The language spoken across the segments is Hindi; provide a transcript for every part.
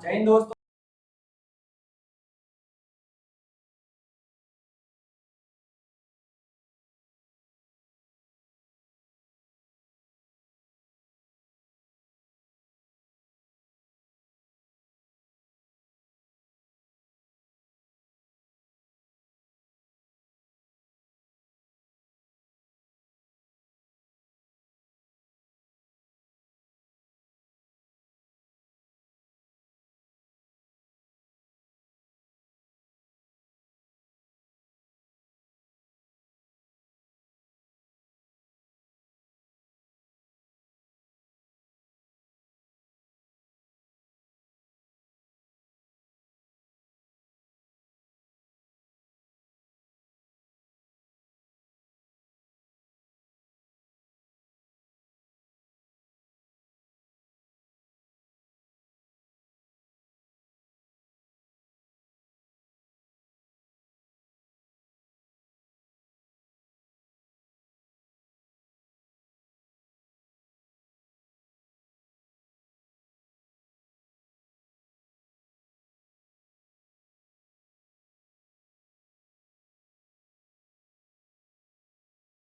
जय हिंद दोस्तों।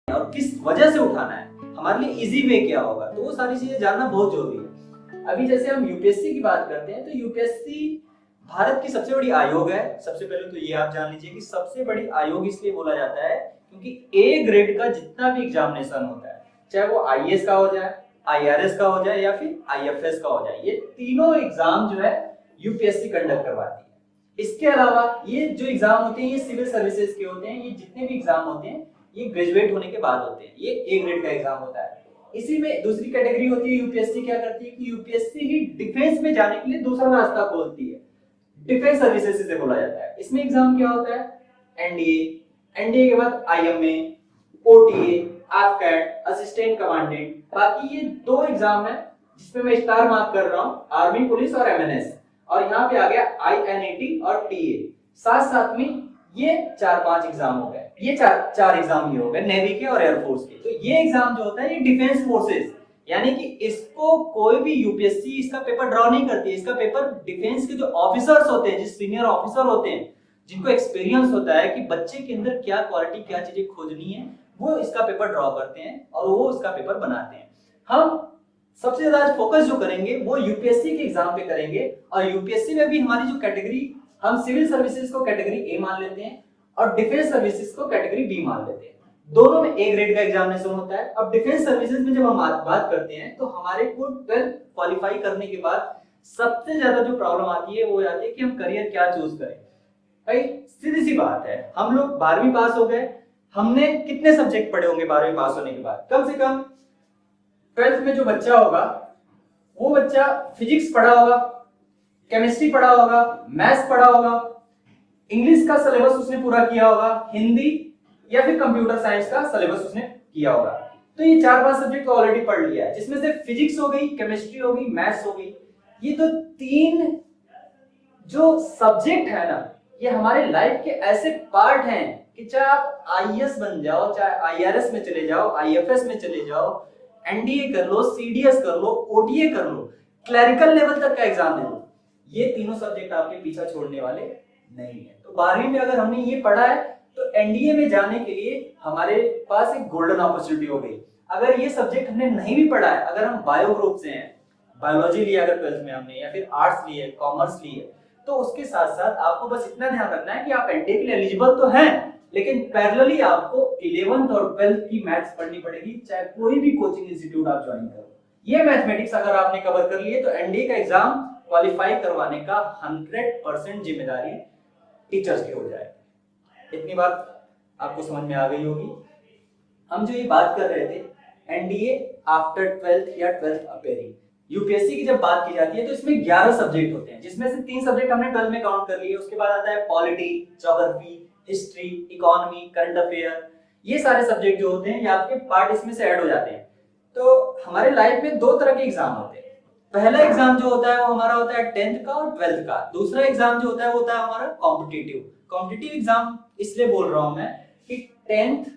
और किस वजह से उठाना है, हमारे लिए इजी वे क्या होगा, तो वो सारी चीजें जानना बहुत जरूरी है। अभी जैसे हम यूपीएससी की बात करते हैं तो यूपीएससी भारत की सबसे बड़ी आयोग है। सबसे पहले तो ये आप जान लीजिए कि सबसे बड़ी आयोग इसलिए बोला जाता है क्योंकि ए ग्रेड का जितना भी एग्जामिनेशन होता है, चाहे वो आईएएस का हो जाए, आईआरएस का हो जाए या फिर आईएफएस का हो जाए, ये तीनों एग्जाम जो है यूपीएससी कंडक्ट करवाती है। इसके अलावा ये जो एग्जाम होते हैं ये सिविल सर्विसेज के होते हैं। ये जितने भी एग्जाम होते हैं ये ग्रेजुएट होने के बाद होते हैं। ये ए ग्रेड का एग्जाम होता है। इसी में दूसरी कैटेगरी होती है, यूपीएससी क्या करती है कि यूपीएससी ही डिफेंस में जाने के लिए दूसरा रास्ता खोलती है। डिफेंस सर्विसेज से बोला जाता है। इसमें एग्जाम क्या होता है, एनडीए, एनडीए के बाद IMA, OTA, AFCAT, assistant commandant. बाकी ये दो एग्जाम है जिसमें मैं स्टार मार्क कर रहा हूँ, आर्मी पुलिस और एमएनएस। और यहाँ पे आ गया आईएनएटी और टीए। साथ साथ में ये 4-5 एग्जाम हो गए। ये चार एग्जाम ये हो गए नेवी के और एयरफोर्स के। तो ये एग्जाम जो होता है ये डिफेंस फोर्सेस, यानी कि इसको कोई भी यूपीएससी इसका पेपर ड्रॉ नहीं करती है। इसका पेपर डिफेंस के जो ऑफिसर्स होते हैं, जो सीनियर ऑफिसर होते हैं, जिनको एक्सपीरियंस होता है कि बच्चे के अंदर क्या क्वालिटी, क्या चीजें खोजनी है, वो इसका पेपर ड्रॉ करते हैं और वो इसका पेपर बनाते हैं। हम सबसे ज्यादा आज फोकस जो करेंगे वो यूपीएससी के एग्जाम पे करेंगे। और यूपीएससी में भी हमारी जो कैटेगरी, हम सिविल सर्विसेज को कैटेगरी ए मान लेते हैं और डिफेंस सर्विसेज को कैटेगरी बी मान लेते हैं। दोनों में ए ग्रेड का एग्जामिनेशन होता है। अब डिफेंस सर्विसेज में जब हम बात करते हैं तो हमारे को 12th क्वालिफाई करने के बाद सबसे ज्यादा जो प्रॉब्लम आती है वो आती है कि हम करियर क्या चूज करें। भाई सीधी सी बात है, हम लोग 12वीं पास हो गए, हमने कितने सब्जेक्ट पढ़े होंगे 12वीं पास होने के बाद? कम से कम 12th में जो बच्चा होगा वो बच्चा फिजिक्स पढ़ा होगा, केमिस्ट्री पढ़ा होगा, मैथ्स पढ़ा होगा, इंग्लिश का सिलेबस उसने पूरा किया होगा, हिंदी या फिर कंप्यूटर साइंस का सिलेबस उसने किया होगा। तो ये 4-5 सब्जेक्ट तो ऑलरेडी पढ़ लिया है, जिसमें से फिजिक्स हो गई, केमिस्ट्री हो गई, मैथ्स हो गई। ये तो 3 जो सब्जेक्ट है ना, ये हमारे लाइफ के ऐसे पार्ट हैं कि चाहे आप आईएएस बन जाओ, चाहे आईआरएस में चले जाओ, आईएफएस में चले जाओ, एनडीए कर लो, सीडीएस कर लो, ओटीए कर लो, क्लरिकल लेवल तक का एग्जाम दे लो, ये तीनों सब्जेक्ट आपके पीछा छोड़ने वाले नहीं है। तो 12वीं में अगर हमने ये पढ़ा है तो एनडीए में जाने के लिए हमारे पास एक गोल्डन अपॉर्चुनिटी हो गई। अगर ये सब्जेक्ट हमने नहीं भी पढ़ा है, अगर हम बायो ग्रुप से हैं, बायोलॉजी लिया अगर 12th में हमने, या फिर आर्ट्स लिए, कॉमर्स लिए, तो उसके साथ साथ आपको बस इतना ध्यान रखना है कि आप एनडीए के लिए एलिजिबल तो हैं, लेकिन पैरेलली आपको 11th और 12th की मैथ्स पढ़नी पड़ेगी, चाहे कोई भी कोचिंग इंस्टीट्यूट आप ज्वाइन करो। ये मैथमेटिक्स अगर आपने कवर कर लिए तो एनडीए का एग्जाम क्वालिफाई करवाने का 100% जिम्मेदारी टीचर्स की हो जाए। इतनी बात आपको समझ में आ गई होगी। हम जो ये बात कर रहे थे एनडीए आफ्टर 12th या 12th अपेयरिंग, यूपीएससी की जब बात की जाती है तो इसमें 11 सब्जेक्ट होते हैं, जिसमें से 3 सब्जेक्ट हमने 12 में काउंट कर लिए। उसके बाद आता है polity, geography, history, economy, current affair. ये सारे सब्जेक्ट जो होते हैं ये आपके पार्ट इसमें से ऐड हो जाते हैं। तो हमारे लाइफ में 2 तरह के एग्जाम होते हैं। पहला एग्जाम जो होता है वो हमारा होता है 10th का और 12th का। दूसरा एग्जाम जो होता है वो होता है हमारा कॉम्पिटिटिव एग्जाम। इसलिए बोल रहा हूं मैं कि 10th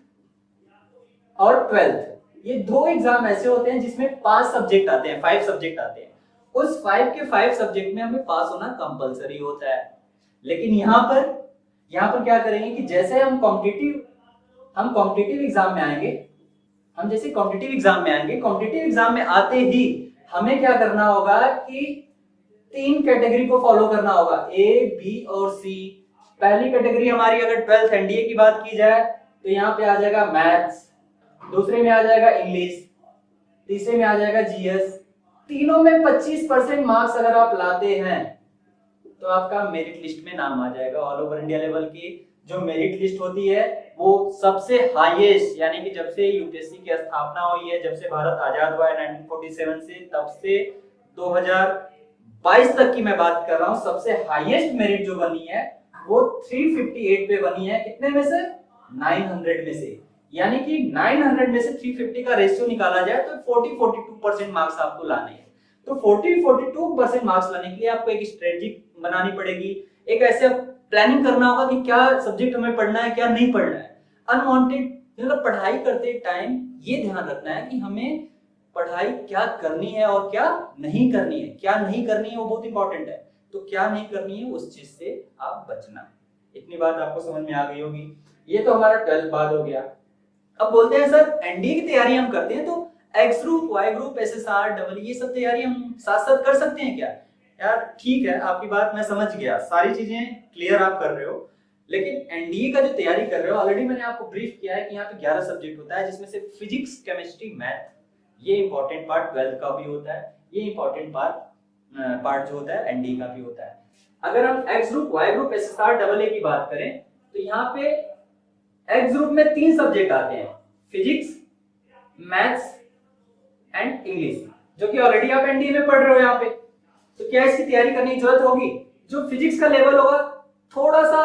और 12th ये 2 एग्जाम ऐसे होते हैं जिसमें 5 सब्जेक्ट आते हैं, 5 सब्जेक्ट आते हैं। उस 5 के 5 सब्जेक्ट में हमें पास होना कंपलसरी होता है। लेकिन यहाँ पर क्या करेंगे कि जैसे हम कॉम्पिटिटिव एग्जाम में आएंगे, कॉम्पिटिटिव एग्जाम में आते ही हमें क्या करना होगा कि 3 कैटेगरी को फॉलो करना होगा, ए, बी और सी। पहली कैटेगरी हमारी अगर 12th एनडीए की बात की जाए तो यहाँ पे आ जाएगा मैथ्स, दूसरे में आ जाएगा इंग्लिश, तीसरे में आ जाएगा जीएस। तीनों में 25% मार्क्स अगर आप लाते हैं तो आपका मेरिट लिस्ट में नाम आ जाएगा। ऑल ओवर इंडिया लेवल की जो मेरिट लिस्ट होती है वो सबसे हाईएस्ट, यानी कि जब से यूपीएससी की स्थापना हुई है, जब से भारत आजाद हुआ है 1947 से, तब से 2022 तक की मैं बात कर रहा हूं, सबसे हाईएस्ट मेरिट जो बनी है वो 358 पे बनी है। कितने में से? 900 में से। यानी कि 900 में से 350 का रेशियो निकाला जाए तो 42% मार्क्स आपको लाने हैं। तो 42% मार्क्स लाने के लिए आपको एक स्ट्रेटजी बनानी पड़ेगी, एक ऐसे प्लानिंग करना होगा कि क्या सब्जेक्ट हमें पढ़ना है, क्या नहीं पढ़ना है। अनवांटेड मतलब पढ़ाई करते टाइम ये ध्यान रखना है कि हमें पढ़ाई क्या करनी है और क्या नहीं करनी है। क्या नहीं करनी है वो बहुत इंपॉर्टेंट है, तो क्या नहीं करनी है उस चीज से आप बचना। इतनी बात आपको समझ में आ गई होगी। ये तो हमारा 12th बाद हो गया। अब बोलते हैं सर एनडीए की तैयारी हम करते हैं तो X group, Y group, SSR, double ये सब तैयारी हम साथ साथ कर सकते हैं क्या? यार ठीक है, आपकी बात मैं समझ गया, सारी चीजें क्लियर आप कर रहे हो, लेकिन एनडीए का जो तैयारी कर रहे हो ऑलरेडी मैंने आपको ब्रीफ किया है कि यहाँ पे 11 सब्जेक्ट होता है, जिसमें से फिजिक्स, केमिस्ट्री, मैथ, ये इंपॉर्टेंट पार्ट 12th का भी होता है, ये इंपॉर्टेंट पार्ट जो होता है एनडीए का भी होता है। अगर हम X group, Y group, SSR, double A की बात करें तो यहाँ पे एक्स ग्रुप में 3 सब्जेक्ट आते हैं, फिजिक्स, मैथ्स एंड इंग्लिश, जो कि ऑलरेडी आप एनडीए में पढ़ रहे हो यहाँ पे। तो क्या इसकी तैयारी करने की जरूरत होगी? जो फिजिक्स का लेवल होगा थोड़ा सा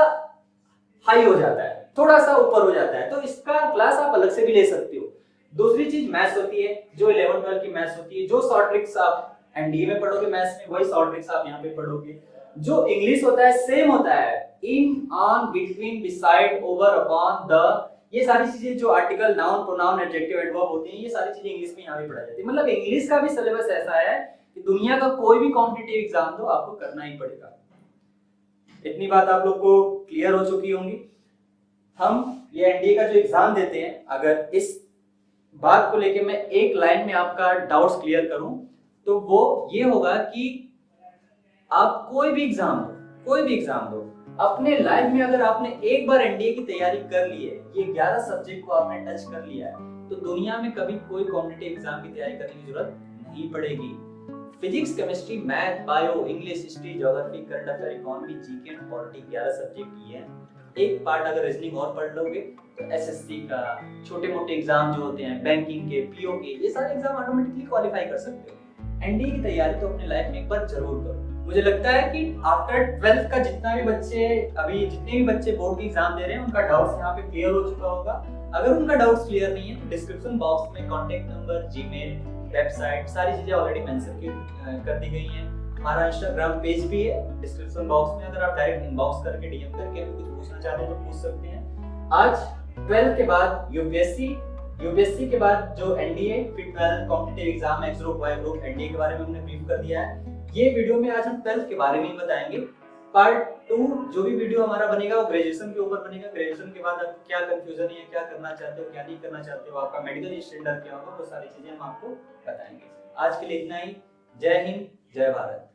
हाई हो जाता है, थोड़ा सा ऊपर हो जाता है, तो इसका क्लास आप अलग से भी ले सकते हो। दूसरी चीज मैथ्स होती है, जो 11 12 की मैथ्स होती है, जो शॉर्ट ट्रिक्स आप एनडीए में पढ़ोगे मैथ्स में, वही शॉर्ट ट्रिक्स आप यहाँ पे पढ़ोगे। जो इंग्लिश होता है सेम होता है, in, on, between, beside, over, upon, the, ये सारी चीजें जो article, noun, pronoun, adjective, adverb होती हैं, ये सारी चीजें इंग्लिश में यहाँ भी पढ़ाई जाती है। मतलब इंग्लिश का भी सिलेबस ऐसा है कि दुनिया का कोई भी कॉम्पिटिटिव एग्जाम दो आपको करना ही पड़ेगा। इतनी बात आप लोग को क्लियर हो चुकी होंगी। हम ये एनडीए का जो एग्जाम देते हैं, अगर इस बात को लेके मैं एक लाइन में आपका डाउट्स क्लियर करूं तो वो ये होगा कि आप कोई भी एग्जाम दो, अपने लाइफ में अगर आपने एक बार एनडीए की तैयारी कर ली है, ये 11 सब्जेक्ट को आपने टच कर लिया है, तो दुनिया में कभी कोई कॉम्पिटिटिव एग्जाम की तैयारी करने की जरूरत नहीं पड़ेगी। Physics, chemistry, math, bio, English, history, geography, current affair, economy, GK and polity, 11 subject ये हैं। एक पार्ट अगर रीजनिंग और पढ़ लोगे तो एसएससी का, छोटे मोटे एग्जाम जो होते हैं बैंकिंग के, पीओ के, ये सारे एग्जाम ऑटोमेटिकली क्वालिफाई कर सकते हो। एनडीए की तैयारी तो अपने लाइफ में एक बार जरूर करो। मुझे लगता है कि आफ्टर 12th का जितने भी बच्चे बोर्ड की एग्जाम दे रहे हैं उनका डाउट्स यहाँ पे क्लियर हो चुका होगा। अगर उनका डाउट्स क्लियर नहीं है तो डिस्क्रिप्शन बॉक्स में कांटेक्ट नंबर, जीमेल, वेबसाइट, सारी चीजें ऑलरेडी मेंशन कर दी गई हैं। हमारा इंस्टाग्राम पेज भी है डिस्क्रिप्शन बॉक्स में, अगर आप डायरेक्ट इनबॉक्स करके डीएम करके कुछ पूछना चाहते हैं तो पूछ सकते हैं। आज 12th के बाद यूपीएससी के बाद जो एनडीए, फिर 12th competitive exam, X group, Y group, NDA के बारे में हमने ब्रीफ कर दिया है। ये वीडियो में आज हम 12th के बारे में ही बताएंगे। पार्ट 2 जो भी वीडियो हमारा बनेगा वो ग्रेजुएशन के ऊपर बनेगा। ग्रेजुएशन के बाद आप क्या कंफ्यूजन है, क्या करना चाहते हो, क्या नहीं करना चाहते हो, आपका मेडिकल स्टैंडर्ड क्या होगा, वो सारी चीजें हम आपको बताएंगे। आज के लिए इतना ही। जय हिंद, जय भारत।